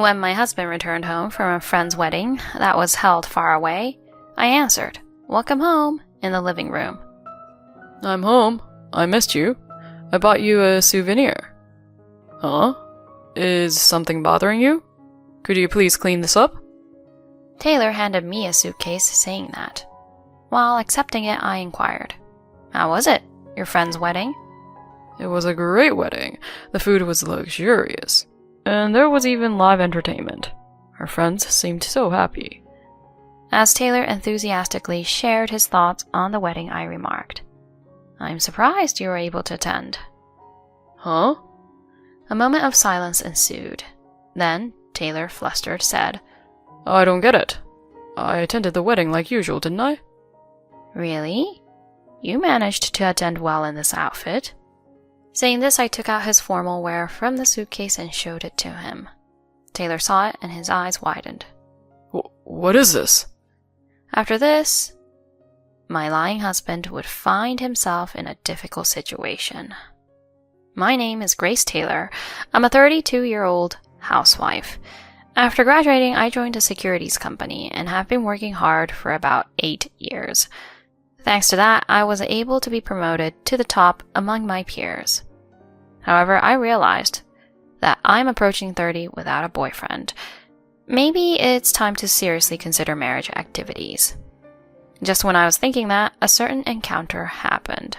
When my husband returned home from a friend's wedding that was held far away, I answered, "Welcome home," in the living room. "I'm home. I missed you. I bought you a souvenir." "Huh? Is something bothering you? Could you please clean this up?" Taylor handed me a suitcase saying that. While accepting it, I inquired, "How was it, your friend's wedding?" "It was a great wedding. The food was luxurious. And there was even live entertainment. Our friends seemed so happy." As Taylor enthusiastically shared his thoughts on the wedding, I remarked, "I'm surprised you were able to attend." "Huh?" A moment of silence ensued. Then, Taylor, flustered, said, "I don't get it. I attended the wedding like usual, didn't I?" "Really? You managed to attend well in this outfit." Saying this, I took out his formal wear from the suitcase and showed it to him. Taylor saw it and his eyes widened. What is this?" After this, my lying husband would find himself in a difficult situation. My name is Grace Taylor. I'm a 32-year-old housewife. After graduating, I joined a securities company and have been working hard for about 8 years. Thanks to that, I was able to be promoted to the top among my peers. However, I realized that I'm approaching 30 without a boyfriend. Maybe it's time to seriously consider marriage activities. Just when I was thinking that, a certain encounter happened.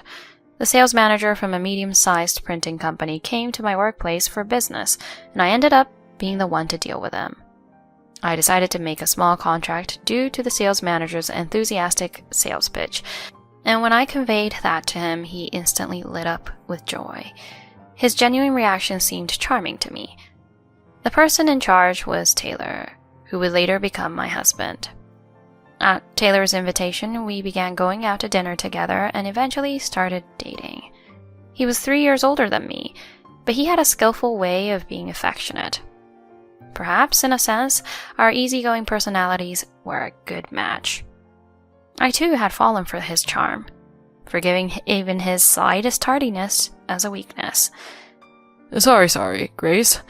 The sales manager from a medium-sized printing company came to my workplace for business, and I ended up being the one to deal with him. I decided to make a small contract due to the sales manager's enthusiastic sales pitch, and when I conveyed that to him, he instantly lit up with joy. His genuine reaction seemed charming to me. The person in charge was Taylor, who would later become my husband. At Taylor's invitation, we began going out to dinner together and eventually started dating. He was 3 years older than me, but he had a skillful way of being affectionate. Perhaps, in a sense, our easygoing personalities were a good match. I too had fallen for his charm, forgiving even his slightest tardiness as a weakness. Sorry, Grace.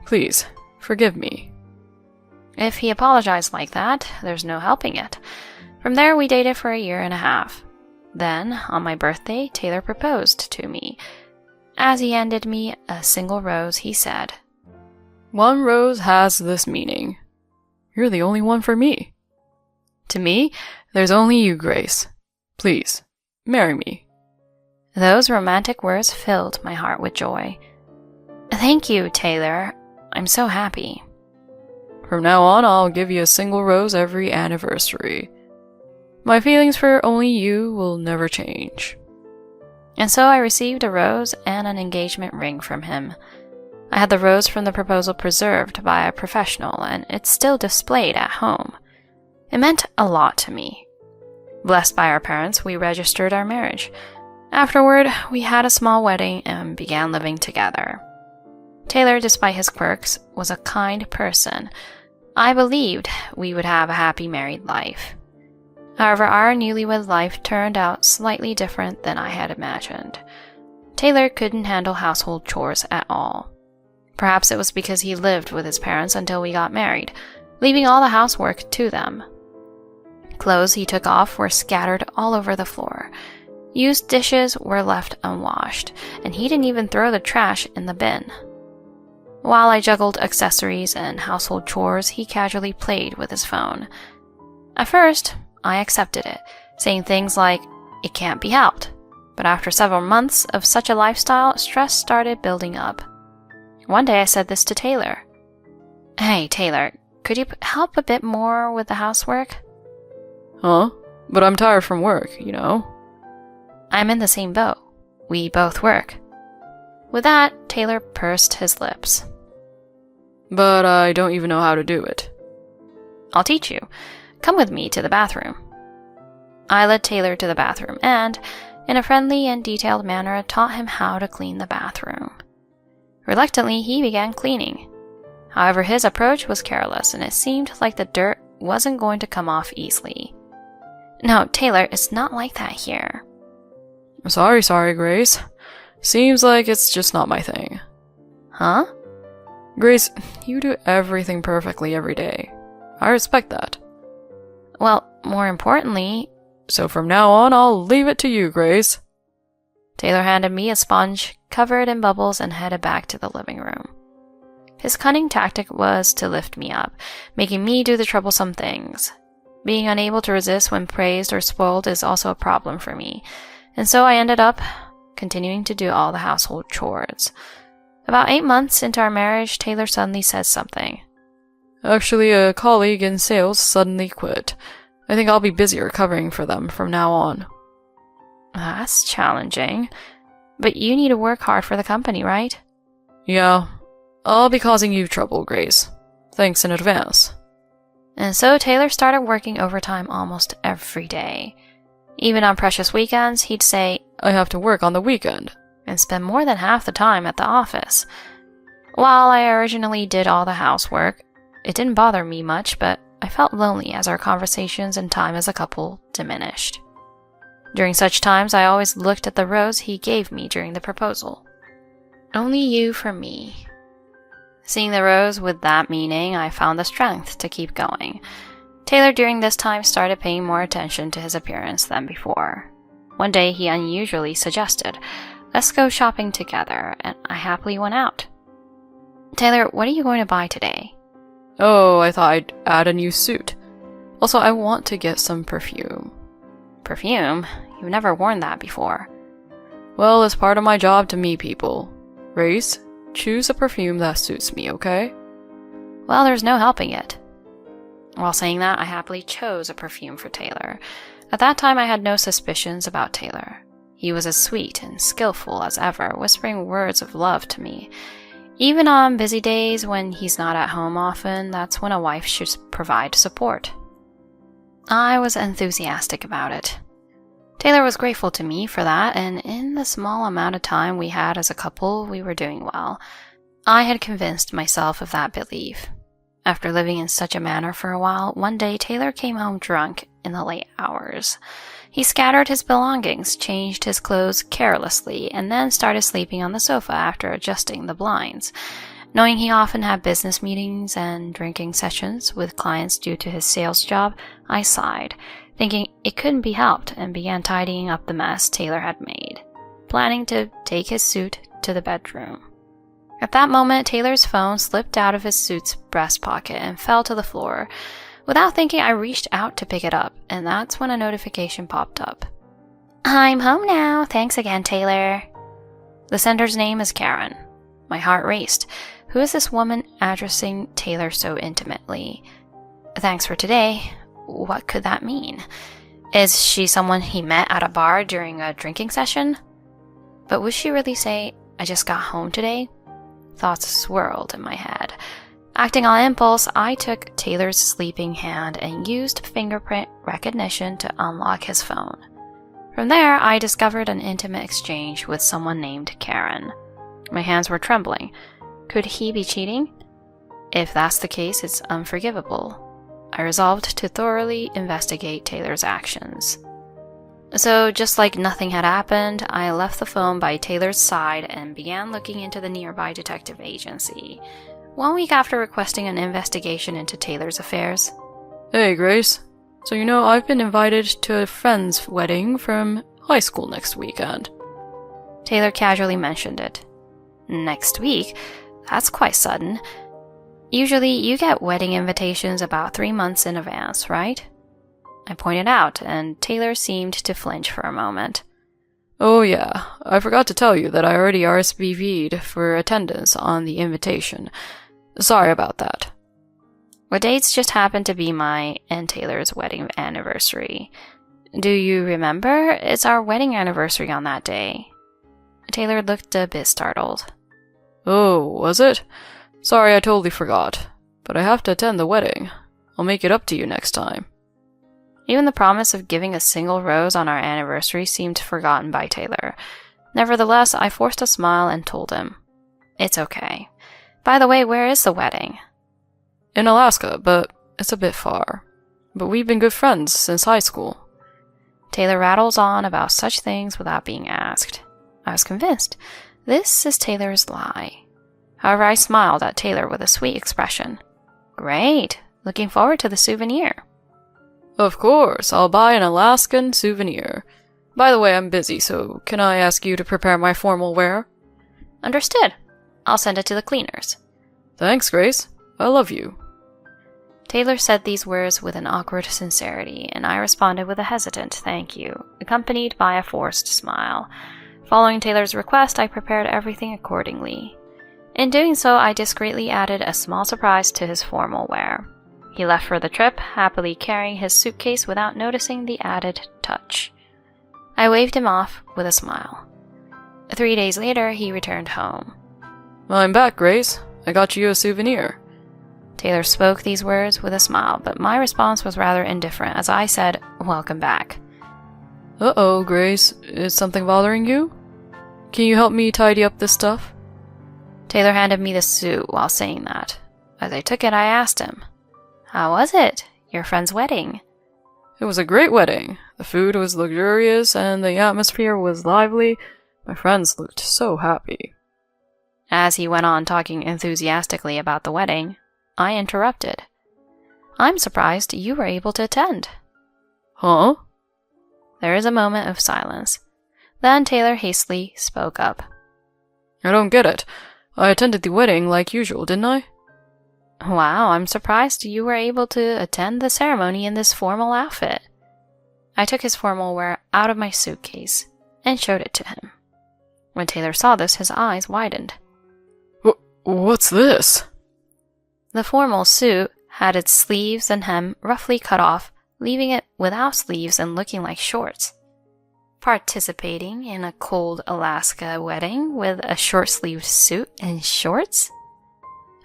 Please, forgive me." If he apologized like that, there's no helping it. From there, we dated for a year and a half. Then, on my birthday, Taylor proposed to me. As he handed me a single rose, he said, "One rose has this meaning. You're the only one for me. To me, there's only you, Grace. Please, marry me." Those romantic words filled my heart with joy. "Thank you, Taylor. I'm so happy." "From now on, I'll give you a single rose every anniversary. My feelings for only you will never change." And so I received a rose and an engagement ring from him. I had the rose from the proposal preserved by a professional, and it's still displayed at home. It meant a lot to me. Blessed by our parents, we registered our marriage. Afterward, we had a small wedding and began living together. Taylor, despite his quirks, was a kind person. I believed we would have a happy married life. However, our newlywed life turned out slightly different than I had imagined. Taylor couldn't handle household chores at all. Perhaps it was because he lived with his parents until we got married, leaving all the housework to them. Clothes he took off were scattered all over the floor. Used dishes were left unwashed, and he didn't even throw the trash in the bin. While I juggled accessories and household chores, he casually played with his phone. At first, I accepted it, saying things like, "It can't be helped." But after several months of such a lifestyle, stress started building up. One day I said this to Taylor. "Hey, Taylor, could you help a bit more with the housework?" "Huh? But I'm tired from work, you know." "I'm in the same boat. We both work." With that, Taylor pursed his lips. "But I don't even know how to do it." "I'll teach you. Come with me to the bathroom." I led Taylor to the bathroom and, in a friendly and detailed manner, taught him how to clean the bathroom. Reluctantly, he began cleaning. However, his approach was careless, and it seemed like the dirt wasn't going to come off easily. "No, Taylor, it's not like that here." Sorry, Grace. Seems like it's just not my thing." "Huh?" Grace, you do everything perfectly every day. I respect that. Well, more importantly, So from now on, I'll leave it to you, Grace. Taylor handed me a sponge covered in bubbles and headed back to the living room. His cunning tactic was to lift me up, making me do the troublesome things. Being unable to resist when praised or spoiled is also a problem for me, and so I ended up continuing to do all the household chores. About 8 months into our marriage, Taylor suddenly says something. Actually, a colleague in sales suddenly quit. I think I'll be busier covering for them from now on. That's challenging. But you need to work hard for the company, right? Yeah, I'll be causing you trouble, Grace. Thanks in advance. And so Taylor started working overtime almost every day. Even on precious weekends, he'd say, I have to work on the weekend. And spend more than half the time at the office. While I originally did all the housework, it didn't bother me much, but I felt lonely as our conversations and time as a couple diminished. During such times, I always looked at the rose he gave me during the proposal. Only you for me. Seeing the rose with that meaning, I found the strength to keep going. Taylor during this time started paying more attention to his appearance than before. One day he unusually suggested, let's go shopping together, and I happily went out. Taylor, what are you going to buy today? Oh, I thought I'd add a new suit. Also, I want to get some perfume. Perfume? You've never worn that before. Well, it's part of my job to meet people. Grace, choose a perfume that suits me, okay? Well, there's no helping it. While saying that, I happily chose a perfume for Taylor. At that time, I had no suspicions about Taylor. He was as sweet and skillful as ever, whispering words of love to me. Even on busy days when he's not at home often, that's when a wife should provide support. I was enthusiastic about it. Taylor was grateful to me for that, and in the small amount of time we had as a couple, we were doing well. I had convinced myself of that belief. After living in such a manner for a while, one day Taylor came home drunk in the late hours. He scattered his belongings, changed his clothes carelessly, and then started sleeping on the sofa after adjusting the blinds. Knowing he often had business meetings and drinking sessions with clients due to his sales job, I sighed, thinking it couldn't be helped, and began tidying up the mess Taylor had made, planning to take his suit to the bedroom. At that moment, Taylor's phone slipped out of his suit's breast pocket and fell to the floor. Without thinking, I reached out to pick it up, and that's when a notification popped up. I'm home now. Thanks again, Taylor. The sender's name is Karen. My heart raced. Who is this woman addressing Taylor so intimately? Thanks for today. What could that mean? Is she someone he met at a bar during a drinking session? But would she really say, I just got home today? Thoughts swirled in my head. Acting on impulse, I took Taylor's sleeping hand and used fingerprint recognition to unlock his phone. From there, I discovered an intimate exchange with someone named Karen. My hands were trembling. Could he be cheating? If that's the case, it's unforgivable. I resolved to thoroughly investigate Taylor's actions. So, just like nothing had happened, I left the phone by Taylor's side and began looking into the nearby detective agency. 1 week after requesting an investigation into Taylor's affairs. Hey, Grace. So I've been invited to a friend's wedding from high school next weekend. Taylor casually mentioned it. Next week? That's quite sudden. Usually, you get wedding invitations about 3 months in advance, right? I pointed out, and Taylor seemed to flinch for a moment. Oh yeah, I forgot to tell you that I already RSVP'd for attendance on the invitation. Sorry about that. What dates just happened to be my and Taylor's wedding anniversary? Do you remember? It's our wedding anniversary on that day. Taylor looked a bit startled. Oh, was it? Sorry, I totally forgot. But I have to attend the wedding. I'll make it up to you next time. Even the promise of giving a single rose on our anniversary seemed forgotten by Taylor. Nevertheless, I forced a smile and told him, it's okay. By the way, where is the wedding? In Alaska, but it's a bit far. But we've been good friends since high school. Taylor rattles on about such things without being asked. I was convinced. This is Taylor's lie. However, I smiled at Taylor with a sweet expression. Great, looking forward to the souvenir. Of course, I'll buy an Alaskan souvenir. By the way, I'm busy, so can I ask you to prepare my formal wear? Understood. I'll send it to the cleaners. Thanks, Grace. I love you. Taylor said these words with an awkward sincerity, and I responded with a hesitant thank you, accompanied by a forced smile. Following Taylor's request, I prepared everything accordingly. In doing so, I discreetly added a small surprise to his formal wear. He left for the trip, happily carrying his suitcase without noticing the added touch. I waved him off with a smile. 3 days later, he returned home. I'm back, Grace. I got you a souvenir. Taylor spoke these words with a smile, but my response was rather indifferent as I said, "Welcome back." Uh-oh, Grace. Is something bothering you? Can you help me tidy up this stuff? Taylor handed me the suit while saying that. As I took it, I asked him, "How was it? Your friend's wedding?" It was a great wedding. The food was luxurious and the atmosphere was lively. My friends looked so happy. As he went on talking enthusiastically about the wedding, I interrupted. "I'm surprised you were able to attend." Huh? There is a moment of silence. Then Taylor hastily spoke up. I don't get it. I attended the wedding like usual, didn't I? Wow, I'm surprised you were able to attend the ceremony in this formal outfit. I took his formal wear out of my suitcase and showed it to him. When Taylor saw this, his eyes widened. What's this? The formal suit had its sleeves and hem roughly cut off, leaving it without sleeves and looking like shorts. Participating in a cold Alaska wedding with a short-sleeved suit and shorts?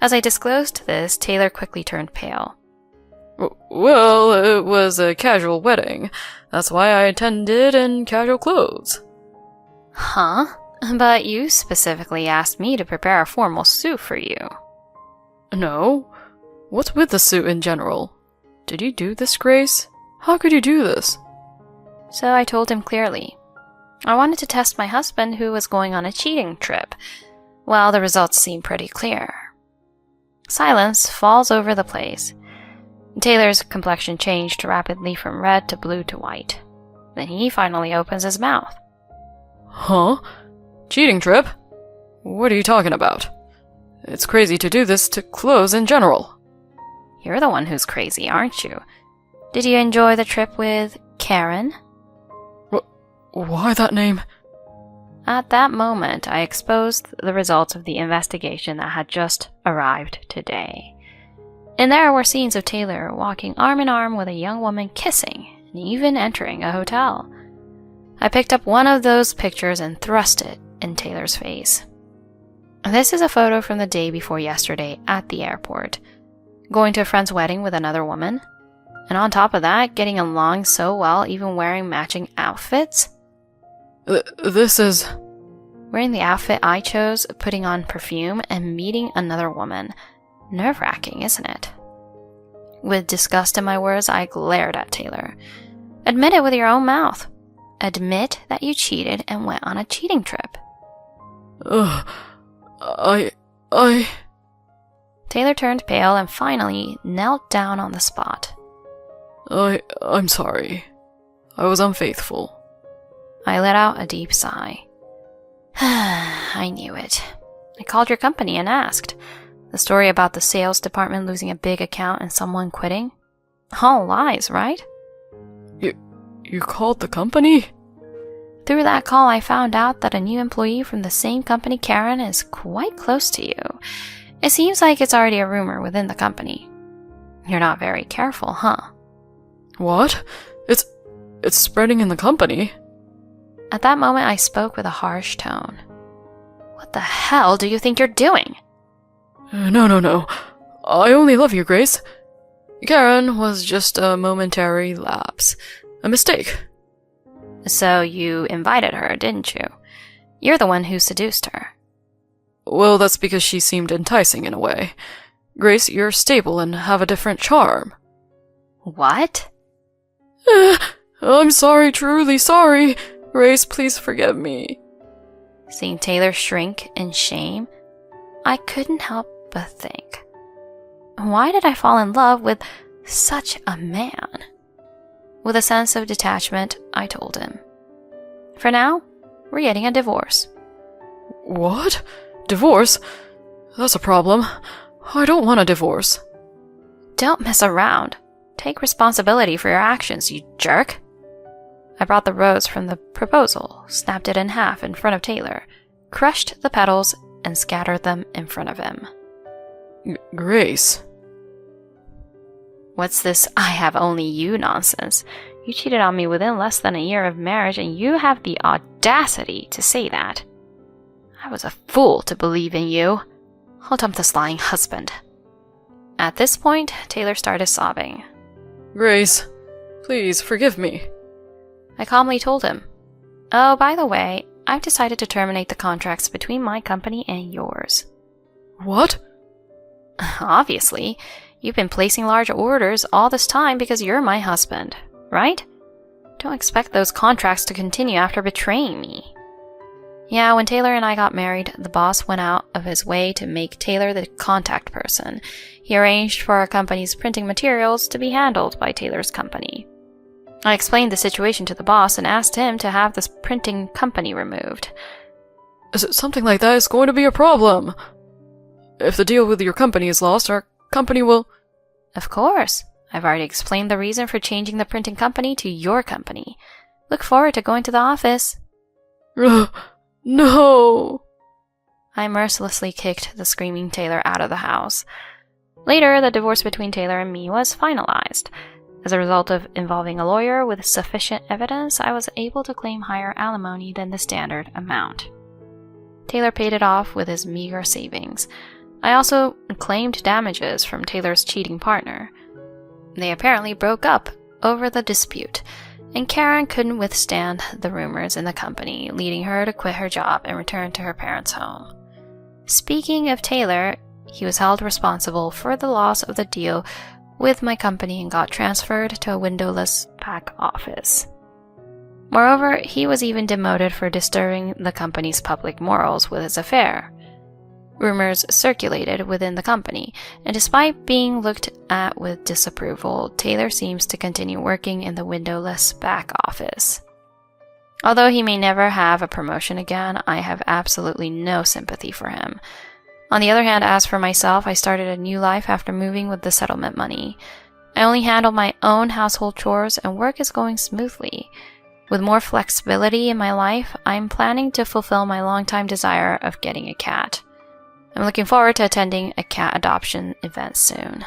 As I disclosed this, Taylor quickly turned pale. Well, it was a casual wedding. That's why I attended in casual clothes. Huh? But you specifically asked me to prepare a formal suit for you. No. What's with the suit in general? Did you do this, Grace? How could you do this? So I told him clearly. I wanted to test my husband who was going on a cheating trip. Well, the results seemed pretty clear. Silence falls over the place. Taylor's complexion changed rapidly from red to blue to white. Then he finally opens his mouth. Huh? Cheating trip? What are you talking about? It's crazy to do this to clothes in general. You're the one who's crazy, aren't you? Did you enjoy the trip with Karen? Why that name? At that moment, I exposed the results of the investigation that had just arrived today. And there were scenes of Taylor walking arm in arm with a young woman kissing, and even entering a hotel. I picked up one of those pictures and thrust it in Taylor's face. This is a photo from the day before yesterday at the airport, going to a friend's wedding with another woman, and on top of that, getting along so well, even wearing matching outfits. This is... Wearing the outfit I chose, putting on perfume, and meeting another woman. Nerve-wracking, isn't it? With disgust in my words, I glared at Taylor. Admit it with your own mouth. Admit that you cheated and went on a cheating trip. Taylor turned pale and finally knelt down on the spot. I'm sorry. I was unfaithful. I let out a deep sigh. I knew it. I called your company and asked. The story about the sales department losing a big account and someone quitting? All lies, right? You called the company? Through that call, I found out that a new employee from the same company, Karen, is quite close to you. It seems like it's already a rumor within the company. You're not very careful, huh? What? It's spreading in the company? At that moment, I spoke with a harsh tone. What the hell do you think you're doing? No. I only love you, Grace. Karen was just a momentary lapse. A mistake. So you invited her, didn't you? You're the one who seduced her. Well, that's because she seemed enticing in a way. Grace, you're stable and have a different charm. What? I'm sorry, truly sorry. Grace, please forgive me. Seeing Taylor shrink in shame, I couldn't help but think, why did I fall in love with such a man? With a sense of detachment, I told him, for now, we're getting a divorce. What? Divorce? That's a problem. I don't want a divorce. Don't mess around. Take responsibility for your actions, you jerk. I brought the rose from the proposal, snapped it in half in front of Taylor, crushed the petals, and scattered them in front of him. Grace. What's this I have only you nonsense? You cheated on me within less than a year of marriage, and you have the audacity to say that. I was a fool to believe in you. I'll dump this lying husband. At this point, Taylor started sobbing. Grace, please forgive me. I calmly told him, oh, by the way, I've decided to terminate the contracts between my company and yours. What? Obviously, you've been placing large orders all this time because you're my husband, right? Don't expect those contracts to continue after betraying me. Yeah, when Taylor and I got married, the boss went out of his way to make Taylor the contact person. He arranged for our company's printing materials to be handled by Taylor's company. I explained the situation to the boss and asked him to have this printing company removed. Something like that is going to be a problem. If the deal with your company is lost, our company will... Of course. I've already explained the reason for changing the printing company to your company. Look forward to going to the office. No! I mercilessly kicked the screaming Taylor out of the house. Later, the divorce between Taylor and me was finalized. As a result of involving a lawyer with sufficient evidence, I was able to claim higher alimony than the standard amount. Taylor paid it off with his meager savings. I also claimed damages from Taylor's cheating partner. They apparently broke up over the dispute, and Karen couldn't withstand the rumors in the company, leading her to quit her job and return to her parents' home. Speaking of Taylor, he was held responsible for the loss of the deal with my company and got transferred to a windowless back office. Moreover, he was even demoted for disturbing the company's public morals with his affair. Rumors circulated within the company, and despite being looked at with disapproval, Taylor seems to continue working in the windowless back office. Although he may never have a promotion again, I have absolutely no sympathy for him. On the other hand, as for myself, I started a new life after moving with the settlement money. I only handle my own household chores and work is going smoothly. With more flexibility in my life, I'm planning to fulfill my longtime desire of getting a cat. I'm looking forward to attending a cat adoption event soon.